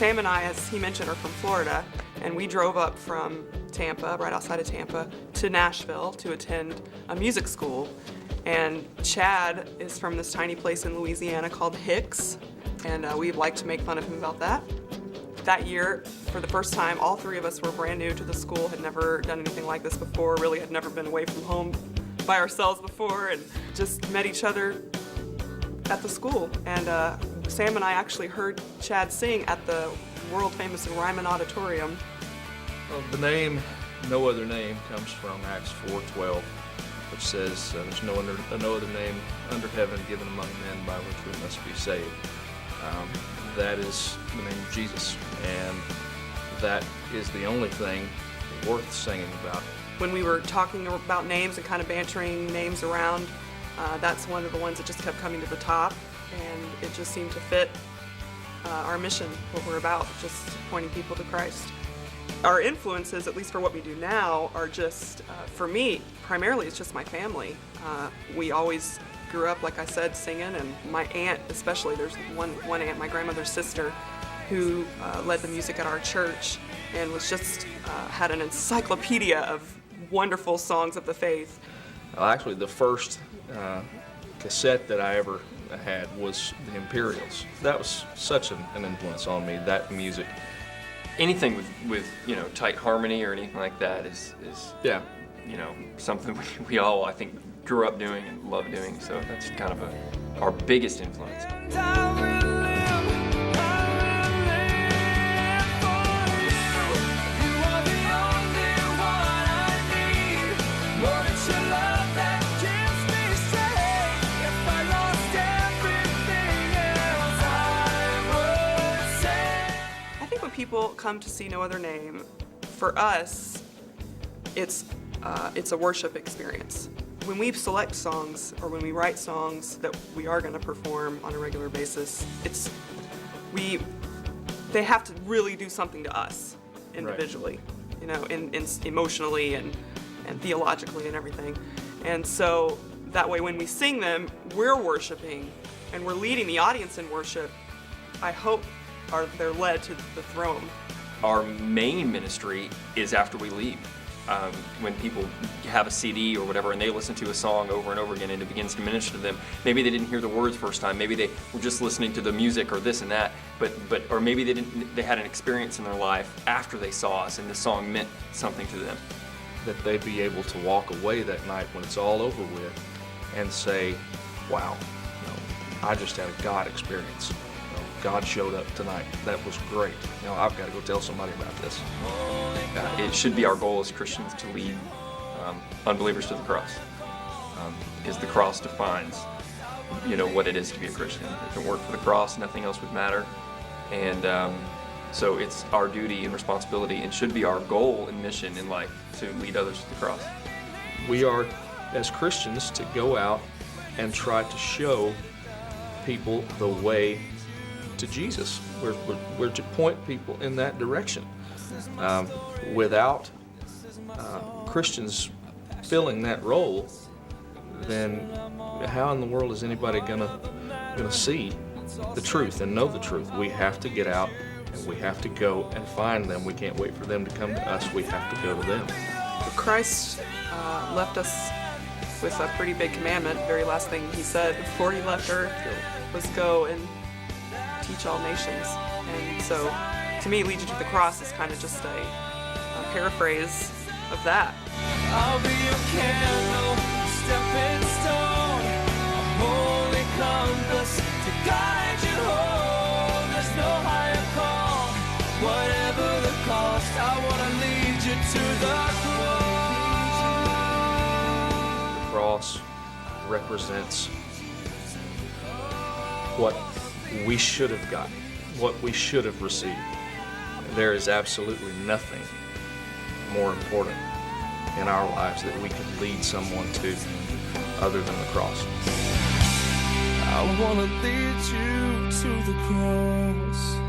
Sam and I, as he mentioned, are from Florida, and we drove up from Tampa, right outside of Tampa, to Nashville to attend a music school. And Chad is from this tiny place in Louisiana called Hicks, and we like to make fun of him about that. That year, for the first time, all three of us were brand new to the school, had never done anything like this before, really had never been away from home by ourselves before, and just met each other at the school. And Sam and I actually heard Chad sing at the world-famous Ryman Auditorium. Well, the name, No Other Name, comes from Acts 4:12, which says, there's no other name under heaven given among men by which we must be saved. That is the name of Jesus, and that is the only thing worth singing about. When we were talking about names and kind of bantering names around, that's one of the ones that just kept coming to the top, and it just seemed to fit our mission, what we're about, just pointing people to Christ. Our influences, at least for what we do now, are just, for me, primarily it's just my family. We always grew up, like I said, singing, and my aunt especially, there's one aunt, my grandmother's sister, who led the music at our church and was just, had an encyclopedia of wonderful songs of the faith. Actually, the first cassette that I ever had was the Imperials. That was such an influence on me, that music. Anything with tight harmony or anything like that is Yeah. Something we all, I think, grew up doing and love doing. So that's kind of our biggest influence. People come to see No Other Name, for us, it's a worship experience. When we select songs or when we write songs that we are going to perform on a regular basis, they have to really do something to us individually, right. Emotionally and theologically and everything. And so that way when we sing them, we're worshiping and we're leading the audience in worship. I hope they're led to the throne. Our main ministry is after we leave. When people have a CD or whatever and they listen to a song over and over again and it begins to minister to them, maybe they didn't hear the words first time, maybe they were just listening to the music or this and that, or maybe they had an experience in their life after they saw us and the song meant something to them. That they'd be able to walk away that night when it's all over with and say, wow, I just had a God experience. God showed up tonight. That was great. I've got to go tell somebody about this. It should be our goal as Christians to lead unbelievers to the cross, because the cross defines, what it is to be a Christian. If it weren't for the cross, nothing else would matter, and so it's our duty and responsibility, and should be our goal and mission in life to lead others to the cross. We are, as Christians, to go out and try to show people the way to Jesus. We're to point people in that direction. Without Christians filling that role, then how in the world is anybody gonna see the truth and know the truth? We have to get out and we have to go and find them. We can't wait for them to come to us. We have to go to them. Christ left us with a pretty big commandment. The very last thing he said before he left earth was go and teach all nations. And so, to me, lead you to the cross is kind of just a paraphrase of that. I'll be your candle, stepping stone, a holy compass to guide you home. There's no higher call, whatever the cost. I want to lead you to the cross. The cross represents what we should have gotten, what we should have received. There is absolutely nothing more important in our lives that we can lead someone to other than the cross. I want to lead you to the cross.